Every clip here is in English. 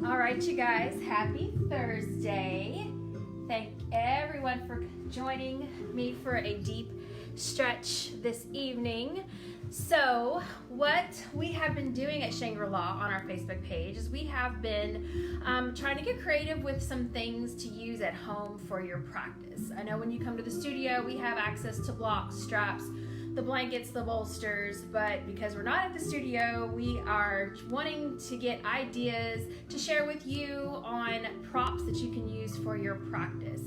All right, you guys, happy Thursday. Thank everyone for joining me for a deep stretch this evening. So what we have been doing at Shangri-La on our Facebook page is we have been trying to get creative with some things to use at home for your practice. I know when you come to the studio, we have access to blocks, straps, the blankets, the bolsters, but because we're not at the studio, we are wanting to get ideas to share with you on props that you can use for your practice.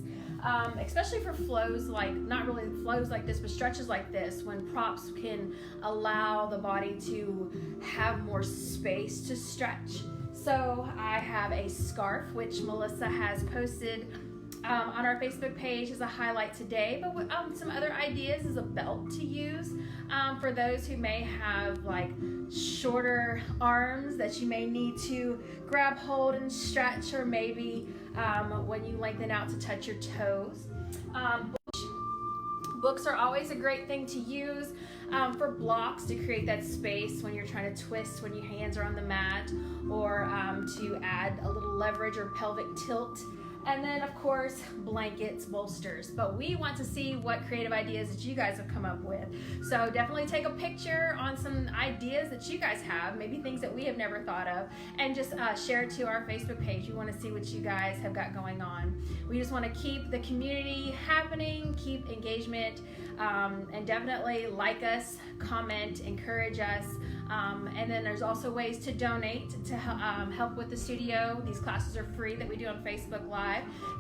Especially for flows like, not really flows like this, but stretches like this, when props can allow the body to have more space to stretch. So I have a scarf, which Melissa has posted on our Facebook page as a highlight today, but some other ideas is a belt to use for those who may have like shorter arms that you may need to grab hold and stretch, or maybe when you lengthen out to touch your toes. Books are always a great thing to use for blocks to create that space when you're trying to twist when your hands are on the mat, or to add a little leverage or pelvic tilt. And then, of course, blankets, bolsters. But we want to see what creative ideas that you guys have come up with. So definitely take a picture on some ideas that you guys have, maybe things that we have never thought of, and just share it to our Facebook page. We want to see what you guys have got going on. We just want to keep the community happening, keep engagement, and definitely like us, comment, encourage us. And then there's also ways to donate to help with the studio. These classes are free that we do on Facebook Live.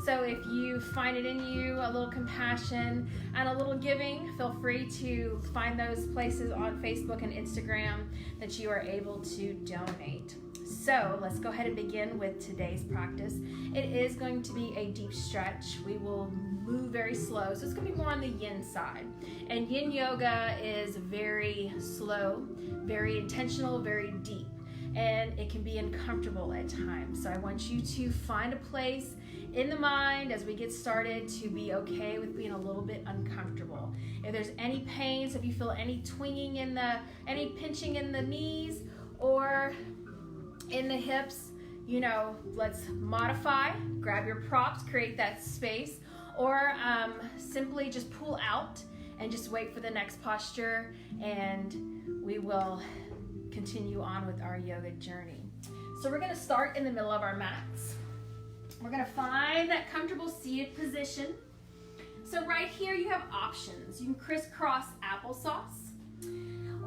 So if you find it in you a little compassion and a little giving, feel free to find those places on Facebook and Instagram that you are able to donate. So let's go ahead and begin with today's practice. It is going to be a deep stretch. We will move very slow, so it's going to be more on the yin side. And yin yoga is very slow, very intentional, very deep, and it can be uncomfortable at times. So I want you to find a place in the mind as we get started to be okay with being a little bit uncomfortable. If there's any pain, so if you feel any twinging any pinching in the knees or in the hips, let's modify, grab your props, create that space, or simply just pull out and just wait for the next posture, and we will continue on with our yoga journey. So we're going to start in the middle of our mats. We're going to find that comfortable seated position. So right here you have options. You can crisscross applesauce,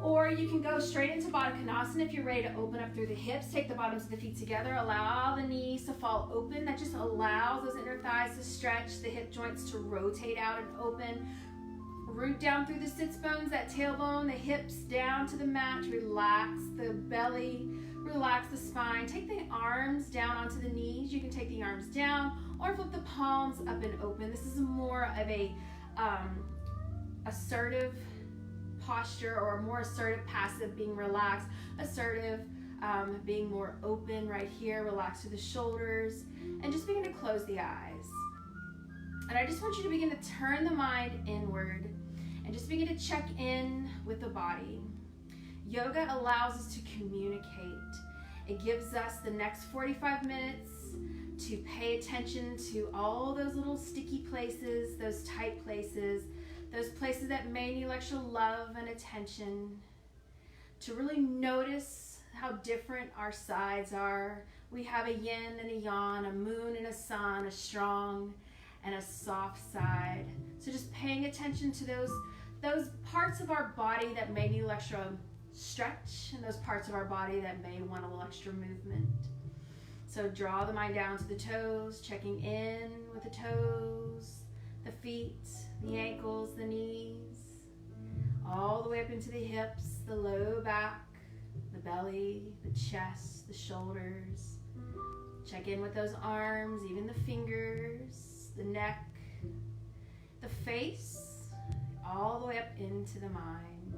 or you can go straight into Baddha Konasana if you're ready to open up through the hips. Take the bottoms of the feet together. Allow the knees to fall open. That just allows those inner thighs to stretch, the hip joints to rotate out and open. Root down through the sits bones, that tailbone, the hips down to the mat. Relax the belly, relax the spine. Take the arms down onto the knees. You can take the arms down or flip the palms up and open. This is more of a assertive posture, or more assertive, passive, being relaxed, assertive, being more open right here. Relax through the shoulders and just begin to close the eyes. And I just want you to begin to turn the mind inward and just begin to check in with the body. Yoga allows us to communicate. It gives us the next 45 minutes to pay attention to all those little sticky places, those tight places, those places that may need extra love and attention, to really notice how different our sides are. We have a yin and a yang, a moon and a sun, a strong and a soft side. So just paying attention to those parts of our body that may need extra stretch, and those parts of our body that may want a little extra movement. So draw the mind down to the toes, checking in with the toes, the feet, the ankles, the knees, all the way up into the hips, the low back, the belly, the chest, the shoulders. Check in with those arms, even the fingers, the neck, the face, all the way up into the mind.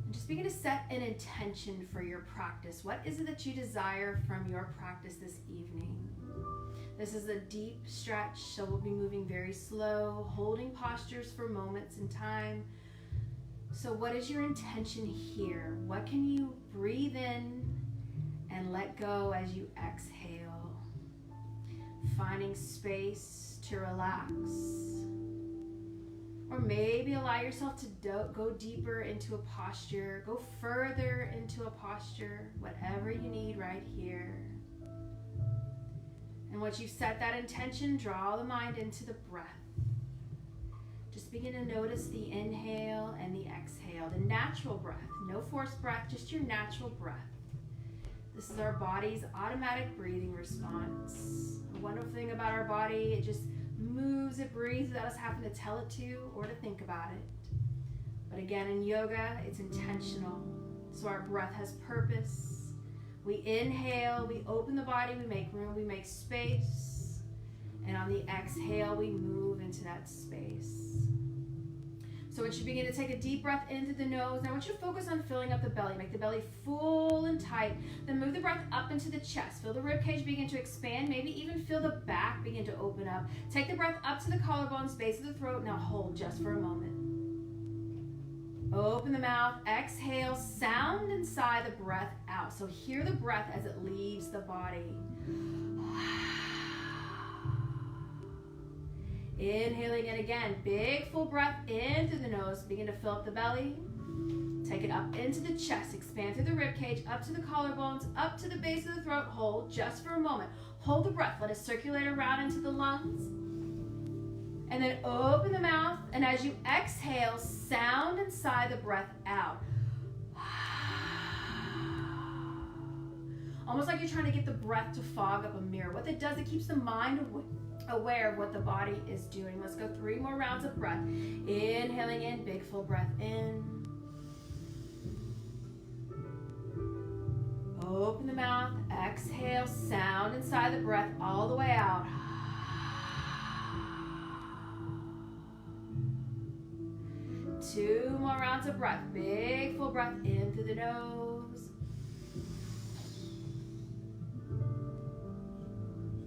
And just begin to set an intention for your practice. What is it that you desire from your practice this evening? This is a deep stretch, so we'll be moving very slow, holding postures for moments in time. So what is your intention here? What can you breathe in and let go as you exhale. Finding space to relax. Or maybe allow yourself to go deeper into a posture. Go further into a posture, whatever you need right here. And once you've set that intention, draw the mind into the breath. Just begin to notice the inhale and the exhale, the natural breath. No forced breath, just your natural breath. This is our body's automatic breathing response. The wonderful thing about our body, it just moves, it breathes without us having to tell it to or to think about it. But again, in yoga, it's intentional. So our breath has purpose. We inhale, we open the body, we make room, we make space. And on the exhale, we move into that space. So once you begin to take a deep breath into the nose, now I want you to focus on filling up the belly. Make the belly full and tight. Then move the breath up into the chest. Feel the rib cage begin to expand. Maybe even feel the back begin to open up. Take the breath up to the collarbones, base of the throat. Now hold just for a moment. Open the mouth. Exhale. Sound and sigh the breath out. So hear the breath as it leaves the body. Inhaling in again, big full breath in through the nose. Begin to fill up the belly. Take it up into the chest. Expand through the rib cage, up to the collarbones, up to the base of the throat. Hold just for a moment. Hold the breath. Let it circulate around into the lungs. And then open the mouth. And as you exhale, sound and sigh the breath out. Almost like you're trying to get the breath to fog up a mirror. What that does, it keeps the mind aware of what the body is doing. Let's go 3 more rounds of breath. Inhaling in, big full breath in. Open the mouth, exhale, sound inside the breath all the way out. Two more rounds of breath. Big full breath in through the nose.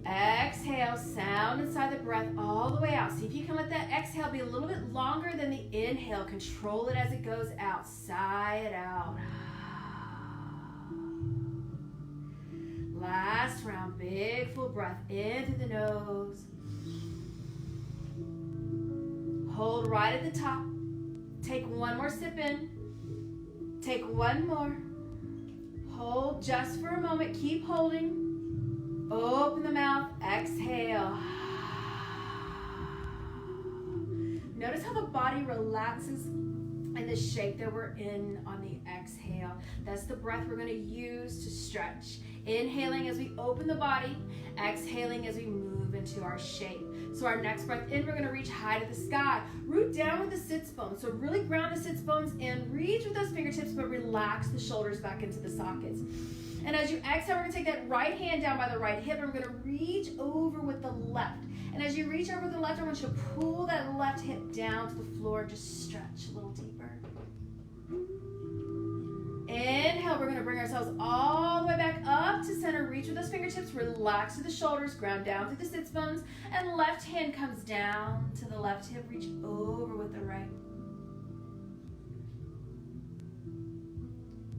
Exhale, sound inside the breath all the way out. See if you can let that exhale be a little bit longer than the inhale. Control it as it goes out. Sigh it out. Last round, big full breath in through the nose. Hold right at the top. Take one more sip in. Take one more. Hold just for a moment. Keep holding. Open the mouth, exhale. Notice how the body relaxes in the shape that we're in on the exhale. That's the breath we're going to use to stretch. Inhaling as we open the body, exhaling as we move into our shape. So our next breath in, we're going to reach high to the sky. Root down with the sits bones. So really ground the sits bones in. Reach with those fingertips, but relax the shoulders back into the sockets. And as you exhale, we're going to take that right hand down by the right hip, and we're going to reach over with the left. And as you reach over with the left, I want you to pull that left hip down to the floor. Just stretch a little deeper. Inhale, we're going to bring ourselves all the way back up to center. Reach with those fingertips. Relax through the shoulders. Ground down through the sits bones. And left hand comes down to the left hip. Reach over with the right.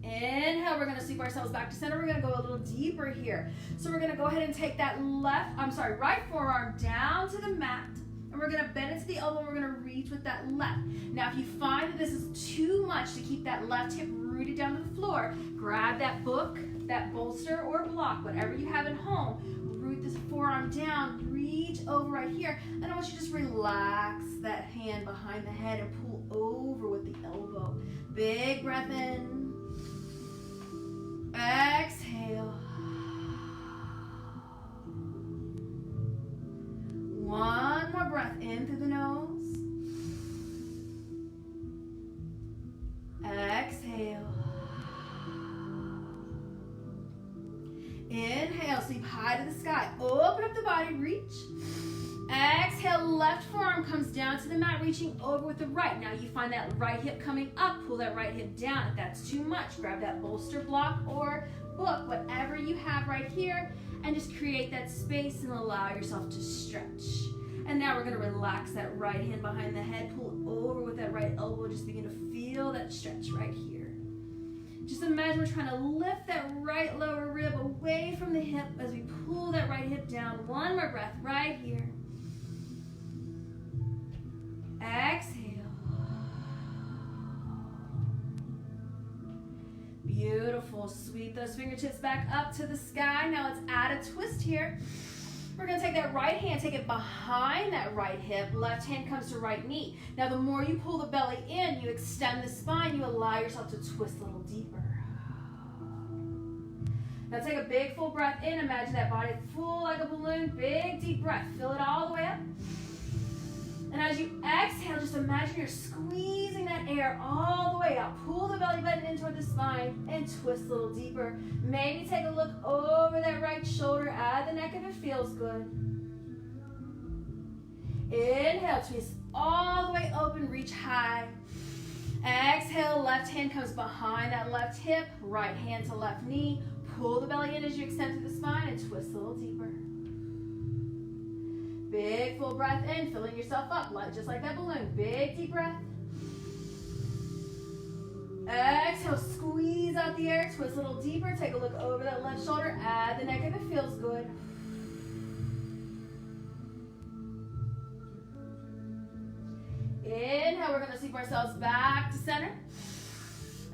Inhale, we're going to sweep ourselves back to center. We're going to go a little deeper here. So we're going to go ahead and take that right forearm down to the mat. And we're going to bend it to the elbow. And we're going to reach with that left. Now, if you find that this is too much to keep that left hip rooted down to the floor, grab that book, that bolster, or block, whatever you have at home. Root this forearm down. Reach over right here. And I want you to just relax that hand behind the head and pull over with the elbow. Big breath in. Exhale. One more breath in through the nose. Exhale. Inhale, sweep high to the sky. Open up the body, reach. Exhale, left forearm comes down to the mat, reaching over with the right. Now you find that right hip coming up, pull that right hip down. If that's too much, grab that bolster, block, or book, whatever you have right here, and just create that space and allow yourself to stretch. And now we're going to relax that right hand behind the head, pull over with that right elbow, just begin to feel that stretch right here. Just Just imagine we're trying to lift that right lower rib away from the hip as we pull that right hip down. One more breath right here. Exhale. Beautiful. Sweep those fingertips back up to the sky. Now let's add a twist here. We're going to take that right hand, take it behind that right hip. Left hand comes to right knee. Now the more you pull the belly in, you extend the spine, you allow yourself to twist a little deeper. Now take a big full breath in. Imagine that body full like a balloon. Big deep breath. Fill it all the way up. And as you exhale, just imagine you're squeezing that air all the way out. Pull the belly button in toward the spine and twist a little deeper. Maybe take a look over that right shoulder. Add the neck if it feels good. Inhale, twist all the way open, reach high. Exhale, left hand comes behind that left hip. Right hand to left knee. Pull the belly in as you extend through the spine and twist a little deeper. Big full breath in, filling yourself up, just like that balloon. Big deep breath. Exhale, squeeze out the air, twist a little deeper. Take a look over that left shoulder. Add the neck if it feels good. Inhale, we're going to sweep ourselves back to center.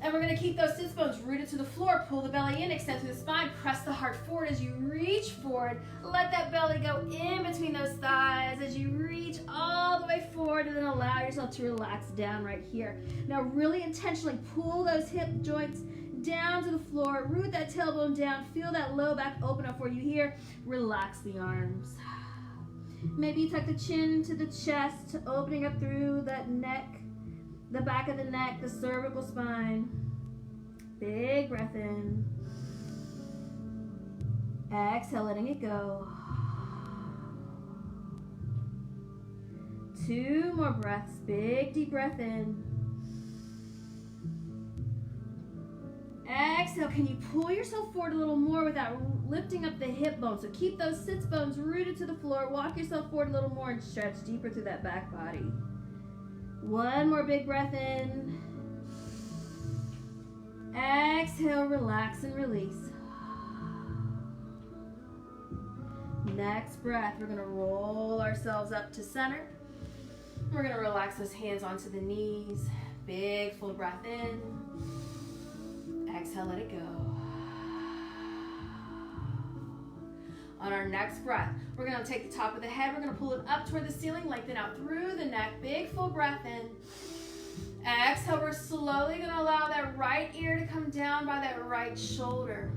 And we're going to keep those sits bones rooted to the floor. Pull the belly in, extend through the spine. Press the heart forward as you reach forward. Let that belly go in between those thighs as you reach all the way forward, and then allow yourself to relax down right here. Now really intentionally pull those hip joints down to the floor. Root that tailbone down. Feel that low back open up for you here. Relax the arms. Maybe you tuck the chin to the chest, opening up through that neck. The back of the neck, the cervical spine. Big breath in. Exhale, letting it go. 2 more breaths. Big deep breath in. Exhale, can you pull yourself forward a little more without lifting up the hip bone? So keep those sits bones rooted to the floor. Walk yourself forward a little more and stretch deeper through that back body. 1 more big breath in. Exhale, relax and release. Next breath, we're going to roll ourselves up to center. We're going to relax those hands onto the knees. Big full breath in. Exhale, let it go. On our next breath, we're going to take the top of the head, we're going to pull it up toward the ceiling, lengthen out through the neck, big full breath in. Exhale, we're slowly going to allow that right ear to come down by that right shoulder.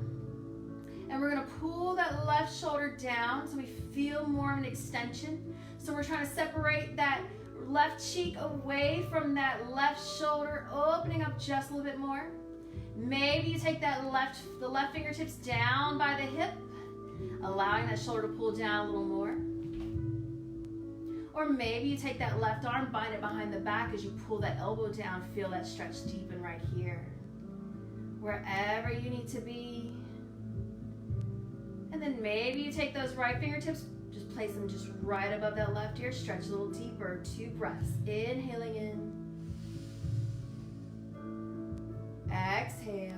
And we're going to pull that left shoulder down so we feel more of an extension. So we're trying to separate that left cheek away from that left shoulder, opening up just a little bit more. Maybe you take the left fingertips down by the hip, allowing that shoulder to pull down a little more. Or maybe you take that left arm, bind it behind the back as you pull that elbow down. Feel that stretch deepen right here. Wherever you need to be. And then maybe you take those right fingertips, just place them just right above that left ear. Stretch a little deeper. 2 breaths. Inhaling in. Exhale.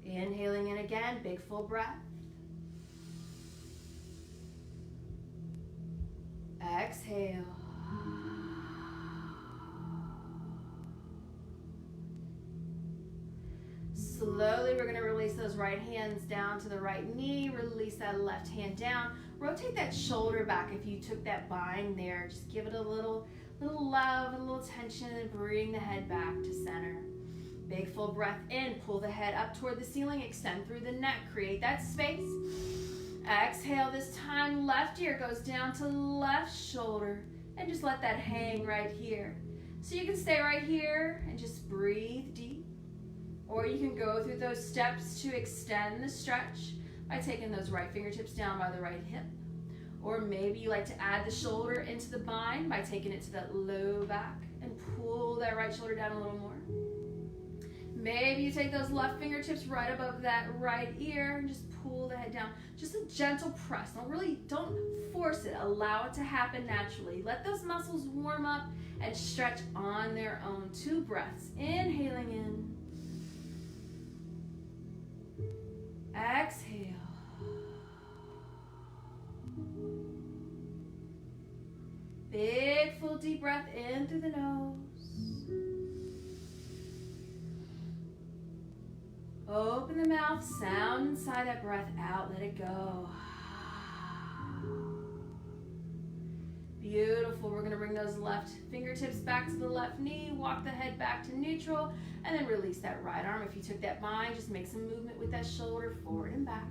Inhaling in again, big full breath. Exhale. Slowly, we're going to release those right hands down to the right knee. Release that left hand down. Rotate that shoulder back if you took that bind there. Just give it a little love, a little tension, and bring the head back to center. Big full breath in. Pull the head up toward the ceiling. Extend through the neck. Create that space. Exhale this time. Left ear goes down to left shoulder. And just let that hang right here. So you can stay right here and just breathe deep. Or you can go through those steps to extend the stretch by taking those right fingertips down by the right hip. Or maybe you like to add the shoulder into the bind by taking it to that low back and pull that right shoulder down a little more. Maybe you take those left fingertips right above that right ear and just pull the head down. Just a gentle press. Don't force it. Allow it to happen naturally. Let those muscles warm up and stretch on their own. 2 breaths. Inhaling in. Exhale. Big full deep breath in through the nose. Open the mouth, sound inside that breath out, let it go. Beautiful. We're going to bring those left fingertips back to the left knee, walk the head back to neutral, and then release that right arm. If you took that bind, just make some movement with that shoulder forward and back.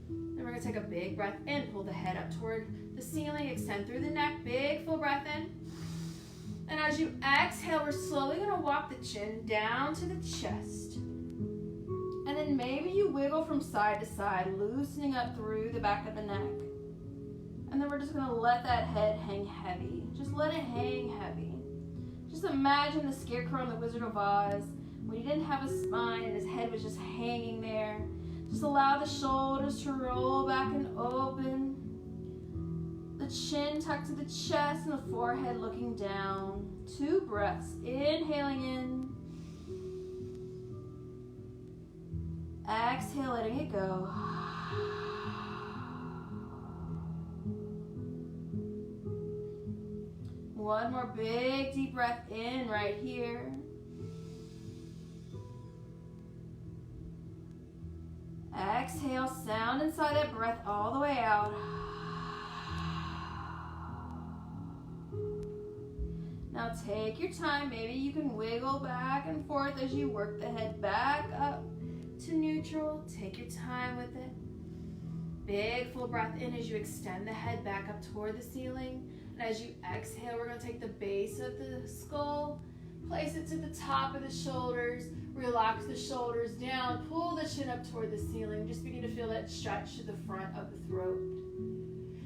Then we're going to take a big breath in, pull the head up toward the ceiling, extend through the neck, big full breath in. And as you exhale, we're slowly going to walk the chin down to the chest. And then maybe you wiggle from side to side, loosening up through the back of the neck. And then we're just going to let that head hang heavy. Just let it hang heavy. Just imagine the scarecrow in the Wizard of Oz when he didn't have a spine and his head was just hanging there. Just allow the shoulders to roll back and open. The chin tucked to the chest and the forehead looking down. 2 breaths. Inhaling in. Exhale, letting it go. One more big deep breath in right here. Exhale, sound inside that breath all the way out. Now take your time. Maybe you can wiggle back and forth as you work the head back up to neutral. Take your time with it. Big full breath in as you extend the head back up toward the ceiling. And as you exhale, we're going to take the base of the skull, place it to the top of the shoulders, relax the shoulders down, pull the chin up toward the ceiling. Just begin to feel that stretch to the front of the throat.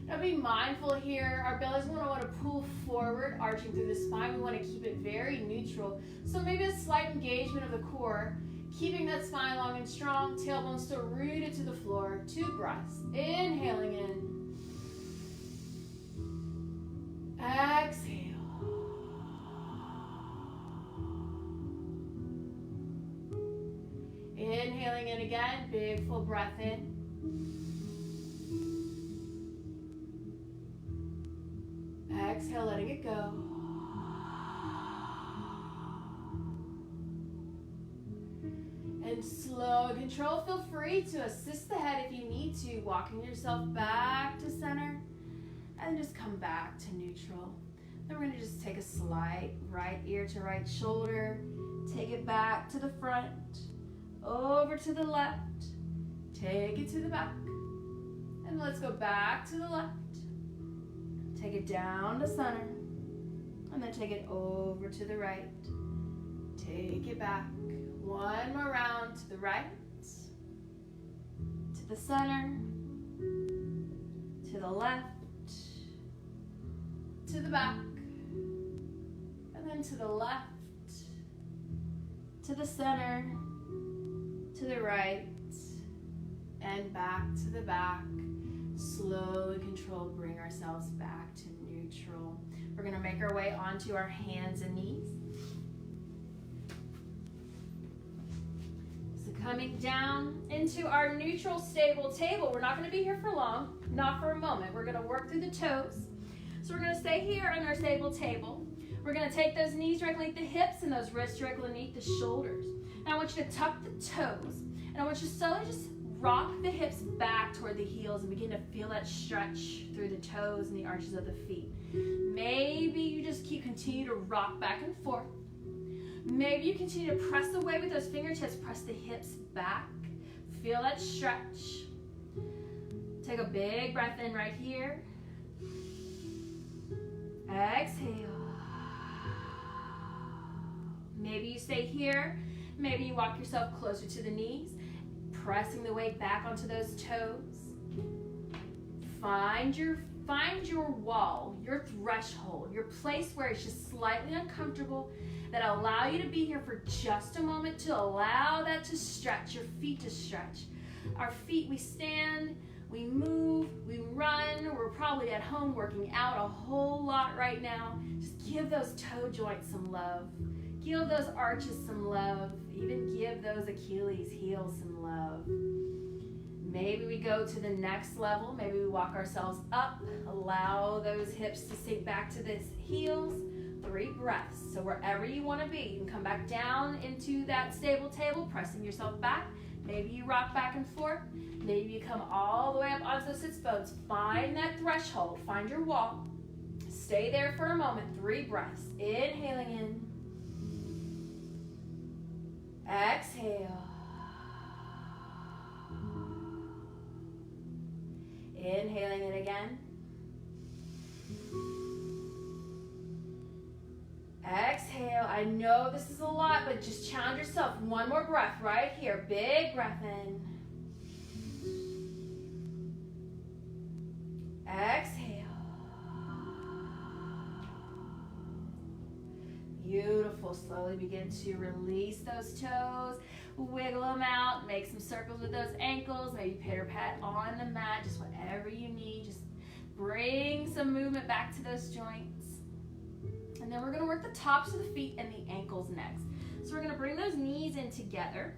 Now be mindful here, our belly's going to want to pull forward, arching through the spine. We want to keep it very neutral. So maybe a slight engagement of the core, keeping that spine long and strong, tailbone still rooted to the floor. 2 breaths. Inhaling in. Exhale. Inhaling in again, big full breath in. Exhale, letting it go. And slow and control. Feel free to assist the head if you need to, walking yourself back to center. And just come back to neutral. Then we're going to just take a slight right ear to right shoulder. Take it back to the front. Over to the left. Take it to the back. And let's go back to the left. Take it down to center. And then take it over to the right. Take it back. One more round to the right. To the center. To the left. To the back, and then to the left, to the center, to the right, and back to the back. Slow and controlled, bring ourselves back to neutral. We're going to make our way onto our hands and knees. So coming down into our neutral stable table. We're not going to be here for long, not for a moment. We're going to work through the toes. So we're going to stay here on our stable table. We're going to take those knees directly underneath the hips and those wrists directly underneath the shoulders. Now I want you to tuck the toes. And I want you to slowly just rock the hips back toward the heels and begin to feel that stretch through the toes and the arches of the feet. Maybe you just continue to rock back and forth. Maybe you continue to press away with those fingertips. Press the hips back. Feel that stretch. Take a big breath in right here. Exhale. Maybe you stay here. Maybe you walk yourself closer to the knees, pressing the weight back onto those toes. Find your find your wall, your threshold, your place where it's just slightly uncomfortable, that allow you to be here for just a moment, to allow that to stretch, your feet to stretch. Our feet, we stand, we move, we run. We're probably at home working out a whole lot right now. Just give those toe joints some love. Give those arches some love. Even give those Achilles heels some love. Maybe we go to the next level. Maybe we walk ourselves up. Allow those hips to sink back to the heels. 3 breaths. So wherever you want to be, you can come back down into that stable table, pressing yourself back. Maybe you rock back and forth. Maybe you come all the way up onto those sits bones. Find that threshold. Find your wall. Stay there for a moment. 3 breaths. Inhaling in. Exhale. Inhaling in again. Exhale. I know this is a lot, but just challenge yourself. 1 more breath right here. Big breath in. Exhale. Beautiful. Slowly begin to release those toes. Wiggle them out. Make some circles with those ankles. Maybe pitter-pat on the mat. Just whatever you need. Just bring some movement back to those joints. And then we're going to work the tops of the feet and the ankles next. So we're going to bring those knees in together.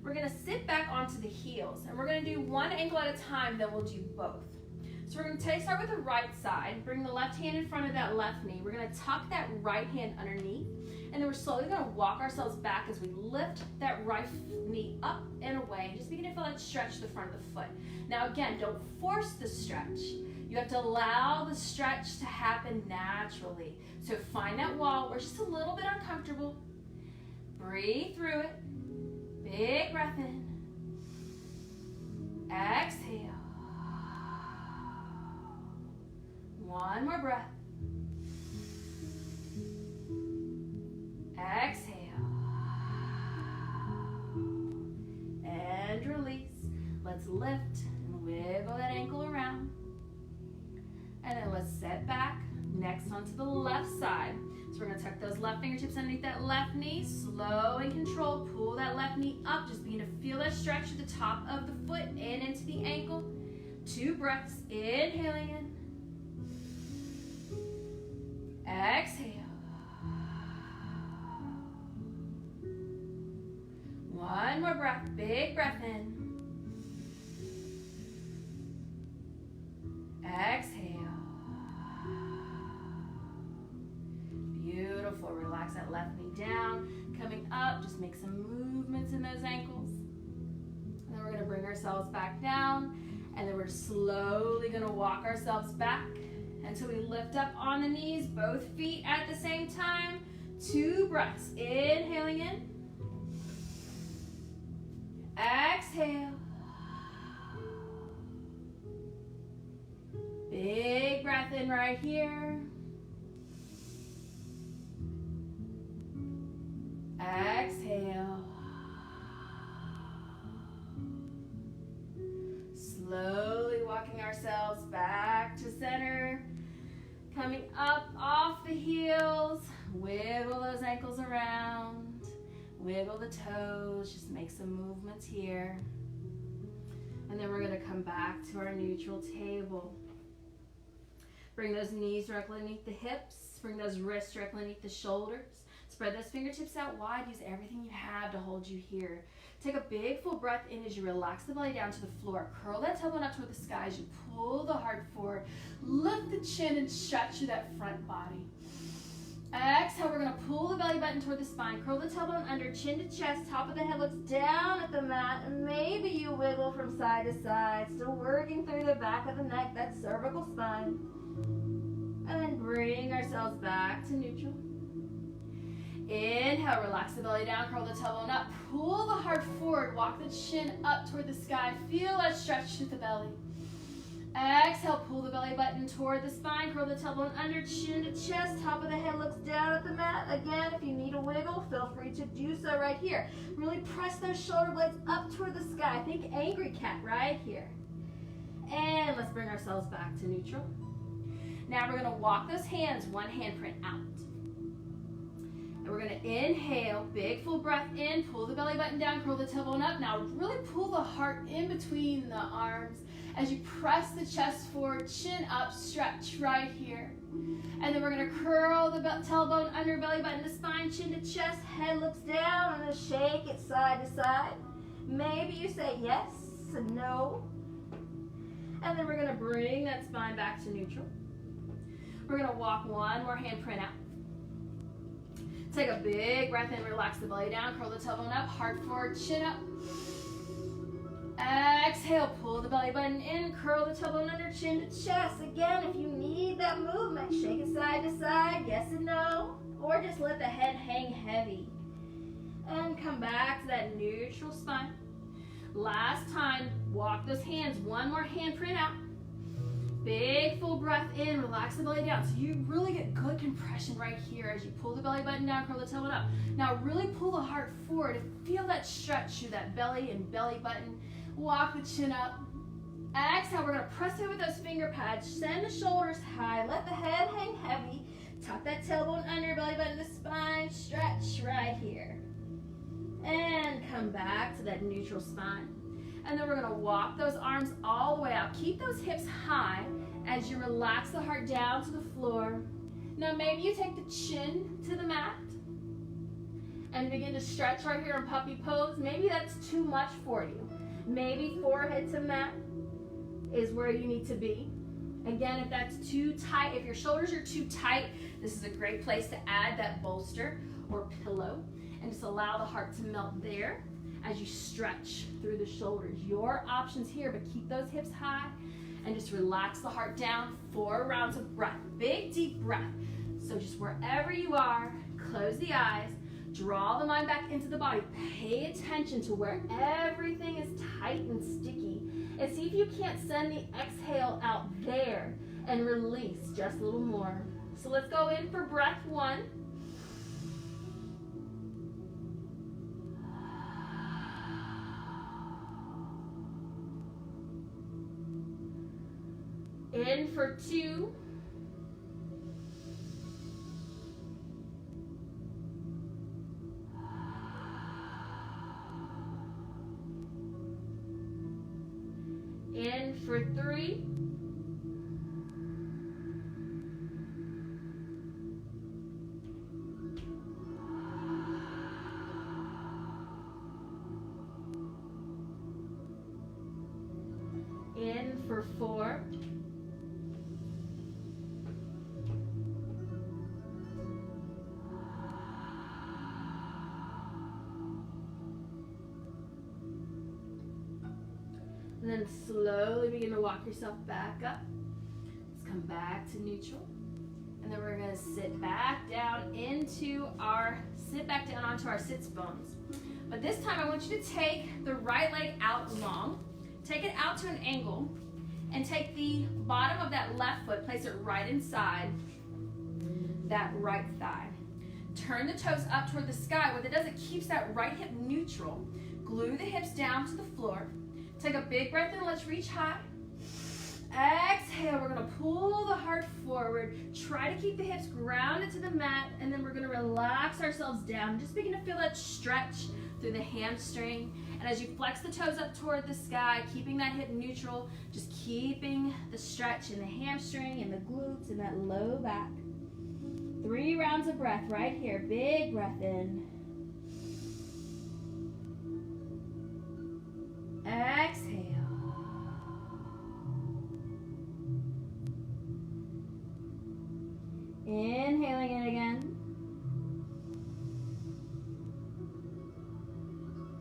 We're going to sit back onto the heels. And we're going to do 1 ankle at a time, then we'll do both. So we're going to start with the right side. Bring the left hand in front of that left knee. We're going to tuck that right hand underneath. And then we're slowly going to walk ourselves back as we lift that right knee up and away. Just begin to feel that stretch the front of the foot. Now again, don't force the stretch. You have to allow the stretch to happen naturally. So find that wall where it's just a little bit uncomfortable. Breathe through it. Big breath in. Exhale. 1 more breath. Exhale. And release. Let's lift and wiggle that ankle around. And then let's set back. Next onto the left side. So we're going to tuck those left fingertips underneath that left knee. Slow and controlled. Pull that left knee up. Just begin to feel that stretch at the top of the foot and into the ankle. 2 breaths. Inhaling in. Exhale. 1 more breath. Big breath in. Exhale. Beautiful. Relax that left knee down. Coming up, just make some movements in those ankles. And then we're going to bring ourselves back down. And then we're slowly going to walk ourselves back until we lift up on the knees, both feet at the same time. 2 breaths. Inhaling in. Exhale. Big breath in right here. Exhale. Slowly walking ourselves back to center. Coming up off the heels. Wiggle those ankles around. Wiggle the toes. Just make some movements here. And then we're going to come back to our neutral table. Bring those knees directly underneath the hips. Bring those wrists directly underneath the shoulders. Spread those fingertips out wide. Use everything you have to hold you here. Take a big full breath in as you relax the belly down to the floor. Curl that tailbone up toward the sky as you pull the heart forward. Lift the chin and stretch through that front body. Exhale, we're going to pull the belly button toward the spine. Curl the tailbone under, chin to chest. Top of the head looks down at the mat. And maybe you wiggle from side to side. Still working through the back of the neck, that cervical spine. And then bring ourselves back to neutral. Inhale, relax the belly down, curl the tailbone up. Pull the heart forward, walk the chin up toward the sky. Feel that stretch through the belly. Exhale, pull the belly button toward the spine, curl the tailbone under, chin to chest. Top of the head looks down at the mat. Again, if you need a wiggle, feel free to do so right here. Really press those shoulder blades up toward the sky. Think angry cat right here. And let's bring ourselves back to neutral. Now we're gonna walk those hands, one handprint out. And we're gonna inhale, big full breath in, pull the belly button down, curl the tailbone up. Now really pull the heart in between the arms as you press the chest forward, chin up, stretch right here. And then we're gonna curl the tailbone under, belly button to spine, chin to chest, head looks down. I'm gonna shake it side to side. Maybe you say yes and no. And then we're gonna bring that spine back to neutral. We're gonna walk one more handprint out. Take a big breath in, relax the belly down, curl the tailbone up, heart forward, chin up. Exhale, pull the belly button in, curl the tailbone under, chin to chest. Again, if you need that movement, shake it side to side, yes and no, or just let the head hang heavy. And come back to that neutral spine. Last time, walk those hands, one more handprint out. Big full breath in, relax the belly down. So you really get good compression right here as you pull the belly button down, curl the tailbone up. Now really pull the heart forward and feel that stretch through that belly and belly button. Walk the chin up. Exhale, we're gonna press it with those finger pads. Send the shoulders high, let the head hang heavy. Tuck that tailbone under, belly button to spine. Stretch right here. And come back to that neutral spine. And then we're gonna walk those arms all the way out. Keep those hips high as you relax the heart down to the floor. Now maybe you take the chin to the mat and begin to stretch right here in puppy pose. Maybe that's too much for you. Maybe forehead to mat is where you need to be. Again, if that's too tight, if your shoulders are too tight, this is a great place to add that bolster or pillow and just allow the heart to melt there as you stretch through the shoulders. Your options here, but keep those hips high and just relax the heart down. 4 rounds of breath, big deep breath. So just wherever you are, close the eyes, draw the mind back into the body. Pay attention to where everything is tight and sticky. And see if you can't send the exhale out there and release just a little more. So let's go in for breath 1. In for 2. In for 3. In for 4. And then slowly begin to walk yourself back up. Let's come back to neutral. And then we're gonna sit back down onto our sits bones. But this time I want you to take the right leg out long, take it out to an angle, and take the bottom of that left foot, place it right inside that right thigh. Turn the toes up toward the sky. What it does, it keeps that right hip neutral. Glue the hips down to the floor. Take a big breath in, let's reach high. Exhale, we're gonna pull the heart forward. Try to keep the hips grounded to the mat, and then we're gonna relax ourselves down. Just begin to feel that stretch through the hamstring. And as you flex the toes up toward the sky, keeping that hip neutral, just keeping the stretch in the hamstring and the glutes and that low back. 3 rounds of breath right here. Big breath in. Exhale. Inhaling in again.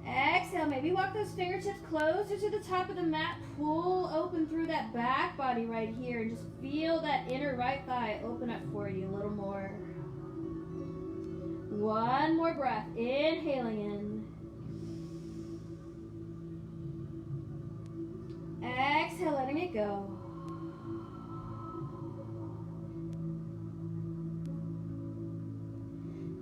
Exhale, maybe walk those fingertips closer to the top of the mat. Pull open through that back body right here and just feel that inner right thigh open up for you a little more. 1 more breath. Inhaling in. Exhale, letting it go.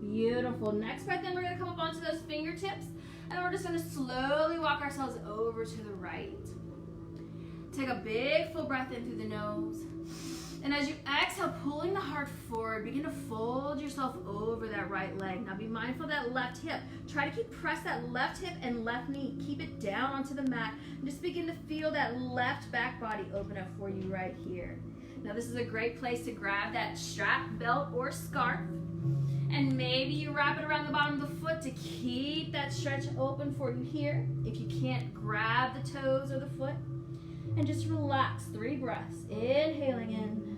Beautiful. Next breath in, we're going to come up onto those fingertips, and we're just going to slowly walk ourselves over to the right. Take a big full breath in through the nose. And as you exhale, pulling the heart forward, begin to fold yourself over that right leg. Now be mindful of that left hip. Try to press that left hip and left knee. Keep it down onto the mat. And just begin to feel that left back body open up for you right here. Now this is a great place to grab that strap, belt, or scarf. And maybe you wrap it around the bottom of the foot to keep that stretch open for you here. If you can't grab the toes or the foot. And just relax, 3 breaths. Inhaling in.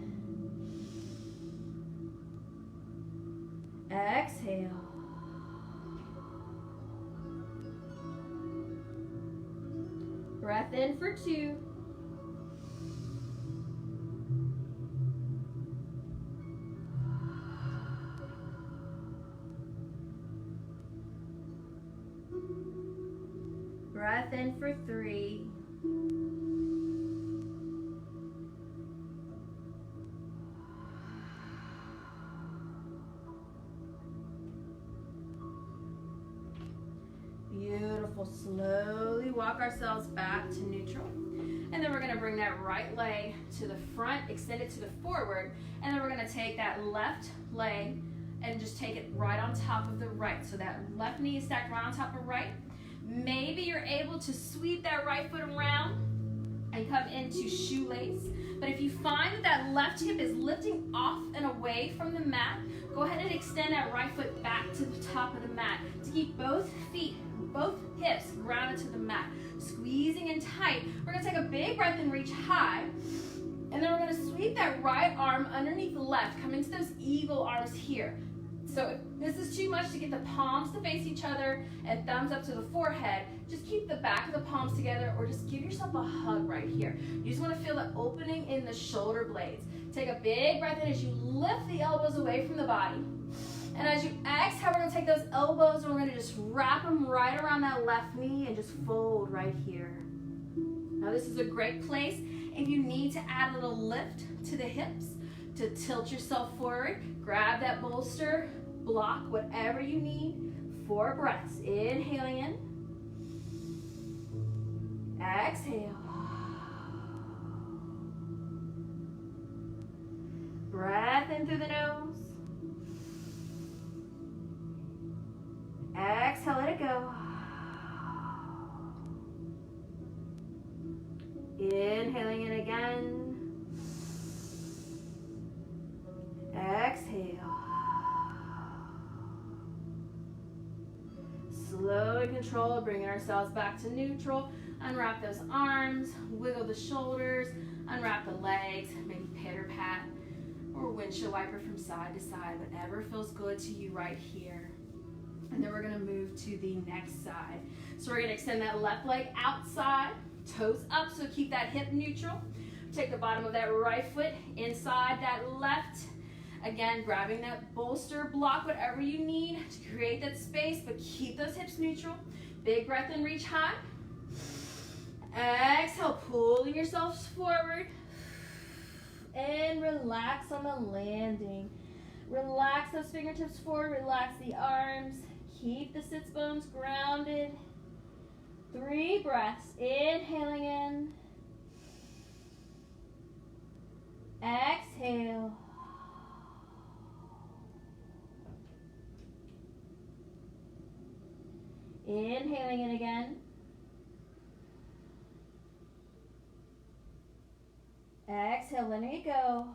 Exhale. Breath in for 2. Breath in for 3. Beautiful. Slowly walk ourselves back to neutral. And then we're going to bring that right leg to the front, extend it to the forward. And then we're going to take that left leg and just take it right on top of the right. So that left knee is stacked right on top of right. Maybe you're able to sweep that right foot around and come into shoelace. But if you find that that left hip is lifting off and away from the mat, go ahead and extend that right foot back to the top of the mat to keep both hips grounded to the mat. Squeezing in tight. We're going to take a big breath and reach high. And then we're going to sweep that right arm underneath the left, coming to those eagle arms here. So if this is too much to get the palms to face each other and thumbs up to the forehead, just keep the back of the palms together or just give yourself a hug right here. You just want to feel the opening in the shoulder blades. Take a big breath in as you lift the elbows away from the body. And as you exhale, we're going to take those elbows and we're going to just wrap them right around that left knee and just fold right here. Now this is a great place if you need to add a little lift to the hips, to tilt yourself forward, grab that bolster, block whatever you need. 4 breaths. Inhaling in. Exhale. Breath in through the nose. Exhale, let it go. Inhaling in again. Exhale. Slow and controlled, bringing ourselves back to neutral. Unwrap those arms, wiggle the shoulders, unwrap the legs, maybe pitter pat or windshield wiper from side to side, whatever feels good to you right here. And then we're going to move to the next side. So we're going to extend that left leg outside, toes up, so keep that hip neutral. Take the bottom of that right foot inside that left. Again, grabbing that bolster, block whatever you need to create that space, but keep those hips neutral. Big breath and reach high. Exhale, pulling yourself forward. And relax on the landing. Relax those fingertips forward, relax the arms. Keep the sits bones grounded. 3 breaths, inhaling in. Exhale. Inhaling in again. Exhale, letting it go.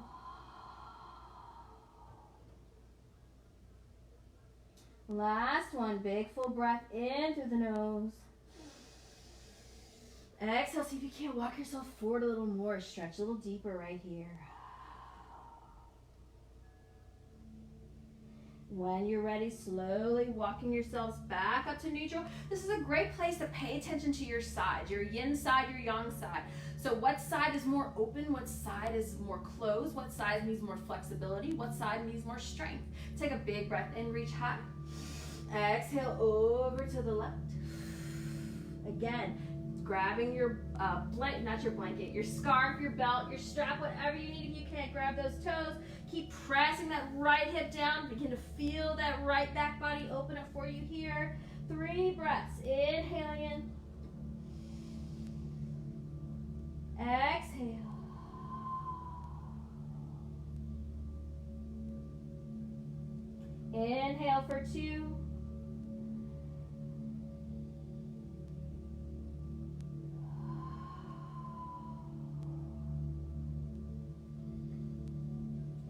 Last one, big full breath in through the nose. Exhale, see if you can't walk yourself forward a little more. Stretch a little deeper right here. When you're ready, slowly walking yourselves back up to neutral. This is a great place to pay attention to your side, your yin side, your yang side. So what side is more open? What side is more closed? What side needs more flexibility? What side needs more strength? Take a big breath in, reach high. Exhale over to the left. Again, grabbing your your scarf, your belt, your strap, whatever you need. If you can't grab those toes, keep pressing that right hip down. Begin to feel that right back body open up for you here. 3 breaths. Inhaling in. Exhale. Inhale for 2.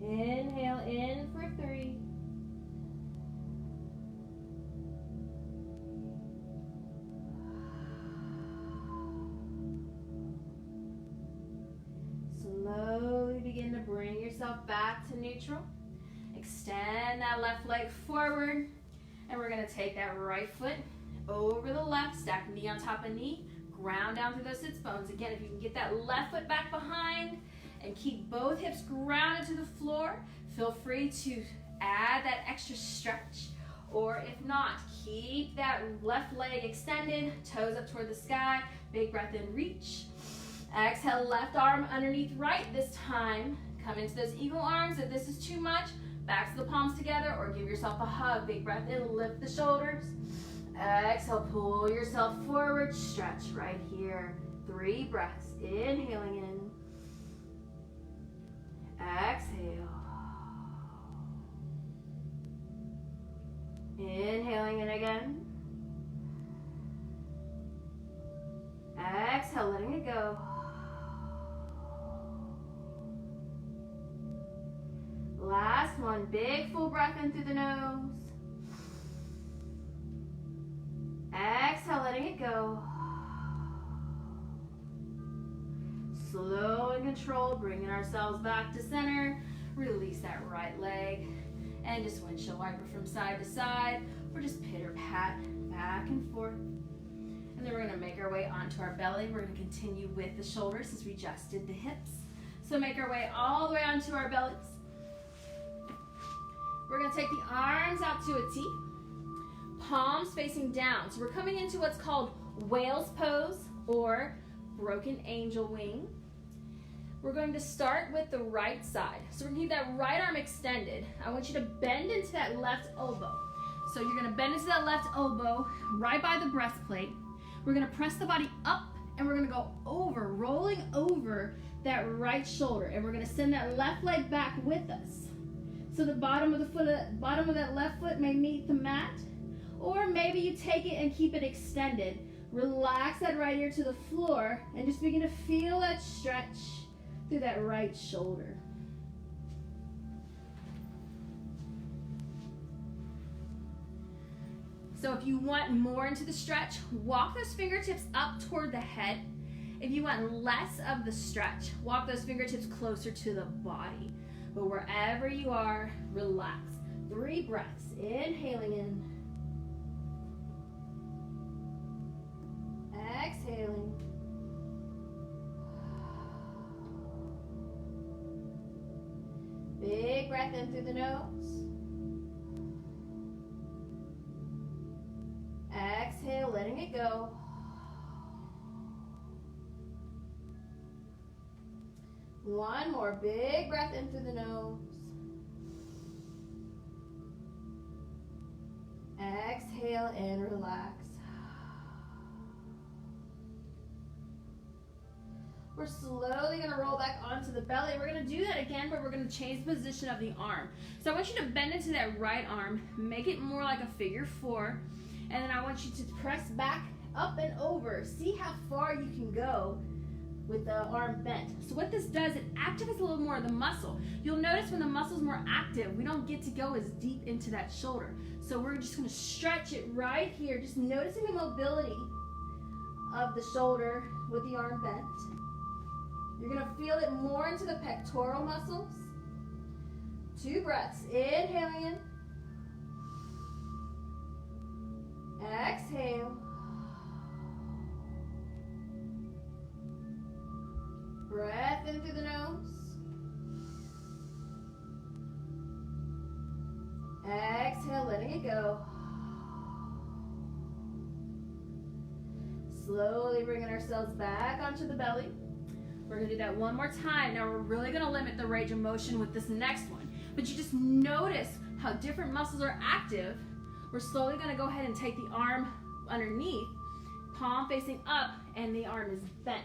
Inhale in for 3. Slowly begin to bring yourself back to neutral. Extend that left leg forward, and we're going to take that right foot over the left, stack knee on top of knee, ground down through those sits bones. Again, if you can get that left foot back behind and keep both hips grounded to the floor, feel free to add that extra stretch, or if not, keep that left leg extended, toes up toward the sky, big breath in, reach. Exhale, left arm underneath right. This time, come into those eagle arms. If this is too much, back to the palms together, or give yourself a hug. Big breath in, lift the shoulders. Exhale, pull yourself forward, stretch right here. 3 breaths, inhaling in. Exhale. Inhaling in again. Exhale, letting it go. Last one, big full breath in through the nose. Exhale, letting it go. Slow and controlled, bringing ourselves back to center. Release that right leg. And just windshield wiper from side to side. Or just pitter pat back and forth. And then we're going to make our way onto our belly. We're going to continue with the shoulders since we just did the hips. So make our way all the way onto our bellies. We're going to take the arms out to a T. Palms facing down. So we're coming into what's called whale's pose or broken angel wing. We're going to start with the right side. So we're going to keep that right arm extended. I want you to bend into that left elbow. So you're going to bend into that left elbow right by the breastplate. We're going to press the body up and we're going to go over, rolling over that right shoulder. And we're going to send that left leg back with us. So the bottom of the foot, bottom of that left foot may meet the mat, or maybe you take it and keep it extended. Relax that right ear to the floor and just begin to feel that stretch through that right shoulder. So if you want more into the stretch, walk those fingertips up toward the head. If you want less of the stretch, walk those fingertips closer to the body. But wherever you are, relax. 3 breaths. Inhaling in. Exhaling. Big breath in through the nose. Exhale, letting it go. One more big breath in through the nose. Exhale and relax. We're slowly going to roll back onto the belly. We're going to do that again, but we're going to change the position of the arm. So I want you to bend into that right arm, make it more like a figure 4, and then I want you to press back up and over. See how far you can go with the arm bent. So what this does, it activates a little more of the muscle. You'll notice when the muscle's more active, we don't get to go as deep into that shoulder. So we're just going to stretch it right here, just noticing the mobility of the shoulder with the arm bent. You're going to feel it more into the pectoral muscles. 2 breaths. Inhaling in. Exhale. Breath in through the nose. Exhale, letting it go. Slowly bringing ourselves back onto the belly. We're going to do that one more time. Now we're really going to limit the range of motion with this next one. But you just notice how different muscles are active. We're slowly going to go ahead and take the arm underneath, palm facing up, and the arm is bent.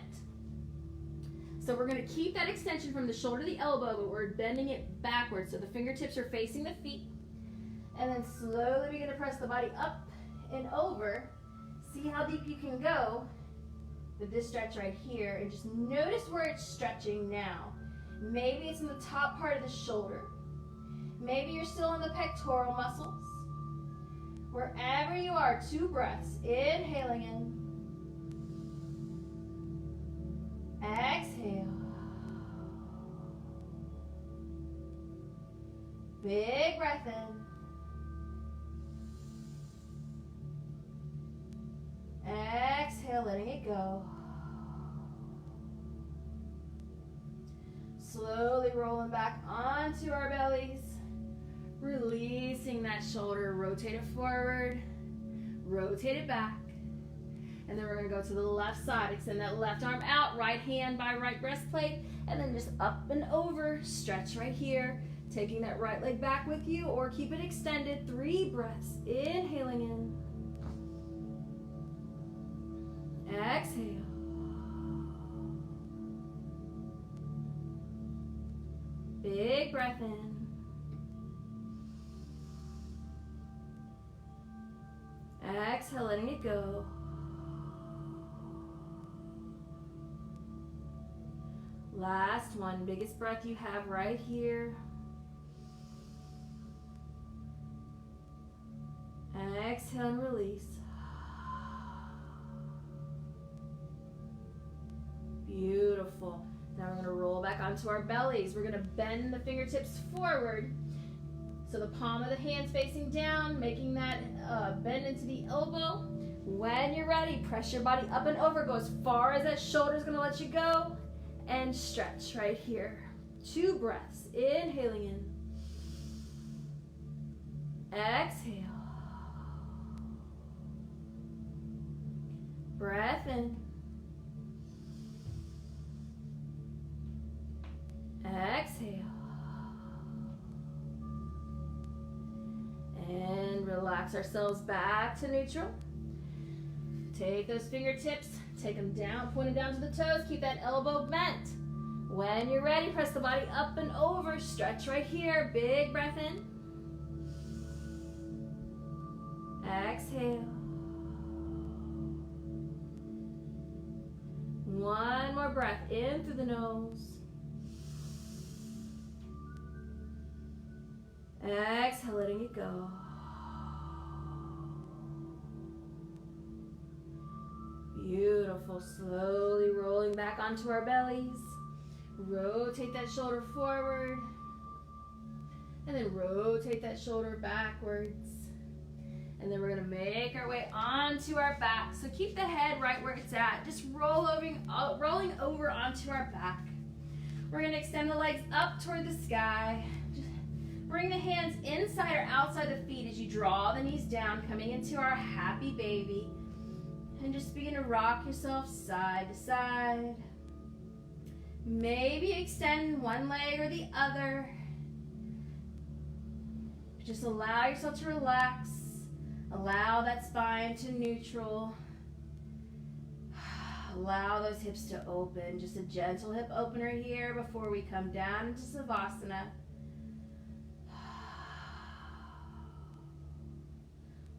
So we're going to keep that extension from the shoulder to the elbow, but we're bending it backwards so the fingertips are facing the feet. And then slowly begin to press the body up and over. See how deep you can go with this stretch right here. And just notice where it's stretching now. Maybe it's in the top part of the shoulder. Maybe you're still in the pectoral muscles. Wherever you are, 2 breaths. Inhaling in. Exhale. Big breath in. Exhale, letting it go. Slowly rolling back onto our bellies. Releasing that shoulder. Rotate it forward. Rotate it back. And then we're going to go to the left side. Extend that left arm out. Right hand by right breastplate. And then just up and over. Stretch right here. Taking that right leg back with you or keep it extended. 3 breaths. Inhaling in. Exhale. Big breath in. Exhale, letting it go. Last one, biggest breath you have right here. Exhale and release. Beautiful. Now we're going to roll back onto our bellies. We're going to bend the fingertips forward. So the palm of the hand's facing down, making that bend into the elbow. When you're ready, press your body up and over. Go as far as that shoulder is going to let you go. And stretch right here. 2 breaths. Inhaling in. Exhale. Breath in. Exhale. And relax ourselves back to neutral. Take those fingertips, take them down, point them down to the toes. Keep that elbow bent. When you're ready, press the body up and over. Stretch right here. Big breath in. Exhale. One more breath in through the nose. Exhale, letting it go. Beautiful. Slowly rolling back onto our bellies. Rotate that shoulder forward. And then rotate that shoulder backwards. And then we're going to make our way onto our back. So keep the head right where it's at. Just rolling over onto our back. We're going to extend the legs up toward the sky. Bring the hands inside or outside the feet as you draw the knees down, coming into our happy baby. And just begin to rock yourself side to side. Maybe extend one leg or the other. Just allow yourself to relax. Allow that spine to neutral. Allow those hips to open. Just a gentle hip opener here before we come down into Savasana.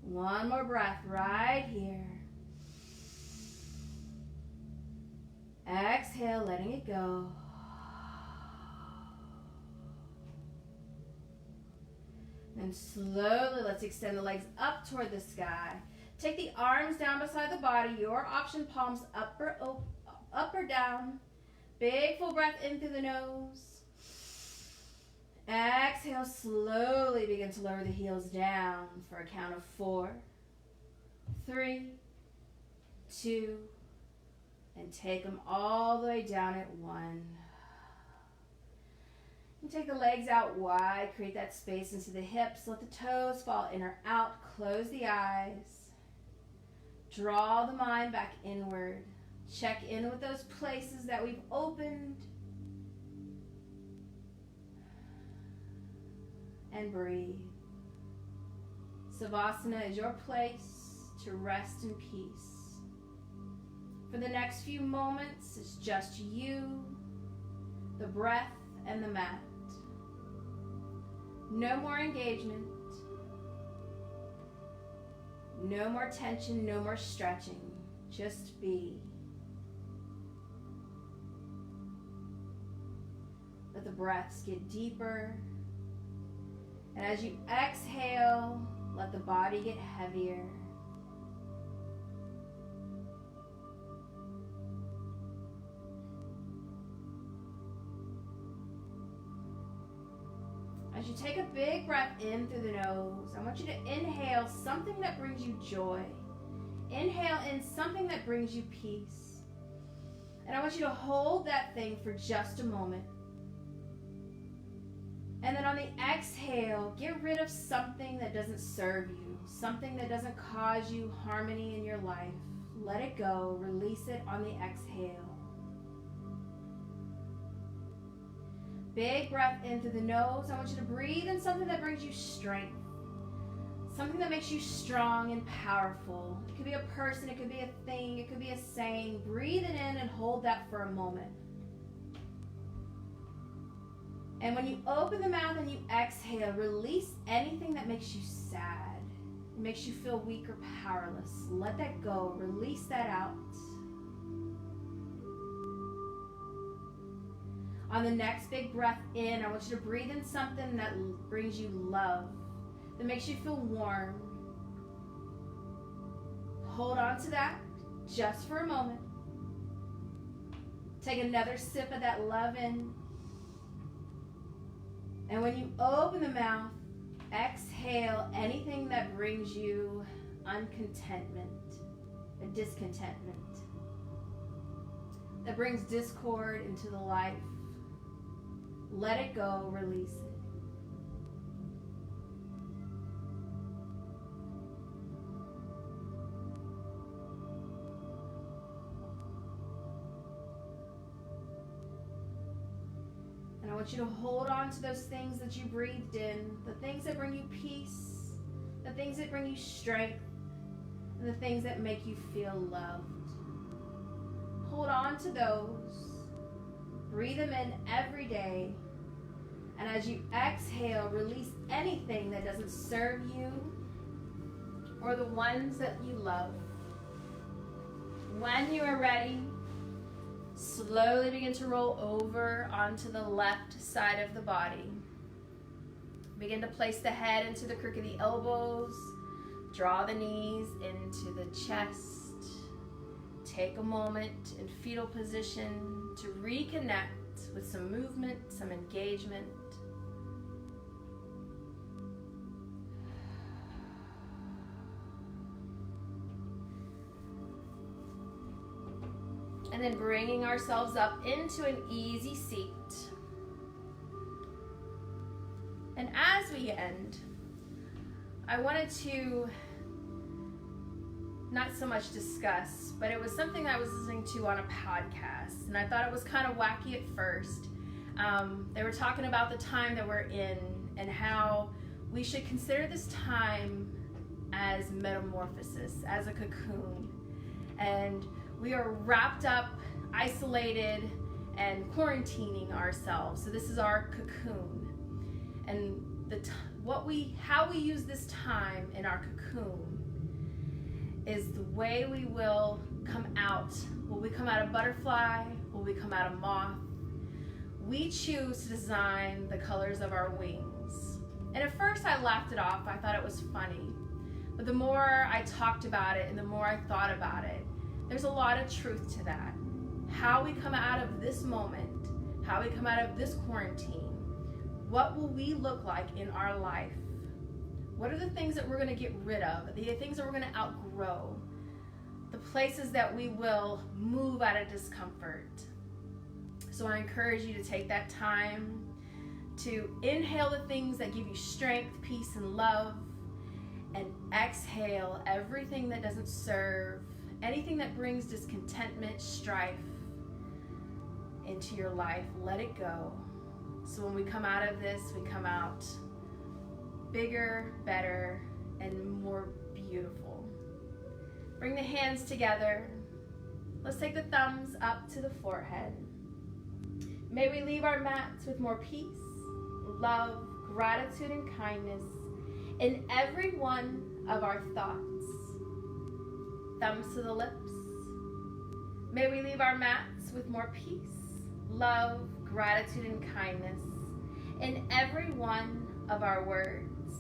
One more breath right here. Exhale, letting it go. And slowly, let's extend the legs up toward the sky. Take the arms down beside the body. Your option, palms up or down. Big full breath in through the nose. Exhale, slowly begin to lower the heels down for a count of 4, 3, 2, and take them all the way down at 1. And take the legs out wide, create that space into the hips, let the toes fall in or out, close the eyes. Draw the mind back inward. Check in with those places that we've opened. And breathe. Savasana is your place to rest in peace. For the next few moments, it's just you, the breath, and the mat. No more engagement. No more tension, no more stretching. Just be. Let the breaths get deeper. And as you exhale, let the body get heavier. As you take a big breath in through the nose, I want you to inhale something that brings you joy. Inhale in something that brings you peace. And I want you to hold that thing for just a moment. And then on the exhale, get rid of something that doesn't serve you, something that doesn't cause you harmony in your life. Let it go. Release it on the exhale. Big breath in through the nose. I want you to breathe in something that brings you strength. Something that makes you strong and powerful. It could be a person, it could be a thing, it could be a saying. Breathe it in and hold that for a moment. And when you open the mouth and you exhale, release anything that makes you sad. It makes you feel weak or powerless. Let that go. Release that out. On the next big breath in, I want you to breathe in something that brings you love, that makes you feel warm. Hold on to that just for a moment. Take another sip of that love in. And when you open the mouth, exhale anything that brings you uncontentment, a discontentment, that brings discord into the life. Let it go, release it. And I want you to hold on to those things that you breathed in, the things that bring you peace, the things that bring you strength, and the things that make you feel loved. Hold on to those. Breathe them in every day. And as you exhale, release anything that doesn't serve you or the ones that you love. When you are ready, slowly begin to roll over onto the left side of the body. Begin to place the head into the crook of the elbows. Draw the knees into the chest. Take a moment in fetal position to reconnect with some movement, some engagement. And then bringing ourselves up into an easy seat. And as we end, I wanted to not so much discuss, but it was something I was listening to on a podcast, and I thought it was kind of wacky at first. They were talking about the time that we're in and how we should consider this time as metamorphosis, as a cocoon. And we are wrapped up, isolated, and quarantining ourselves. So this is our cocoon. And how we use this time in our cocoon is the way we will come out. Will we come out a butterfly? Will we come out a moth? We choose to design the colors of our wings. And at first I laughed it off. I thought it was funny. But the more I talked about it and the more I thought about it, there's a lot of truth to that. How we come out of this moment, how we come out of this quarantine, what will we look like in our life? What are the things that we're going to get rid of, the things that we're going to outgrow, the places that we will move out of discomfort? So I encourage you to take that time to inhale the things that give you strength, peace, and love, and exhale everything that doesn't serve, anything that brings discontentment, strife into your life. Let it go. So when we come out of this, we come out bigger, better, and more beautiful. Bring the hands together. Let's take the thumbs up to the forehead. May we leave our mats with more peace, love, gratitude, and kindness in every one of our thoughts, thumbs to the lips. May we leave our mats with more peace, love, gratitude, and kindness in every one of our words.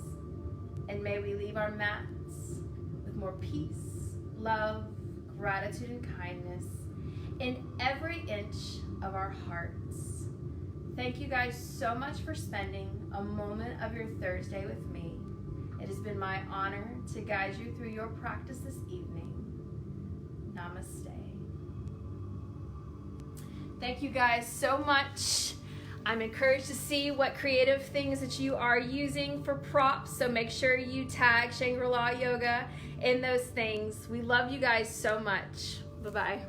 And may we leave our mats with more peace, love, gratitude, and kindness in every inch of our hearts. Thank you guys so much for spending a moment of your Thursday with me. It has been my honor to guide you through your practice this evening. Namaste. Thank you guys so much. I'm encouraged to see what creative things that you are using for props, so make sure you tag Shangri-La Yoga in those things. We love you guys so much. Bye-bye.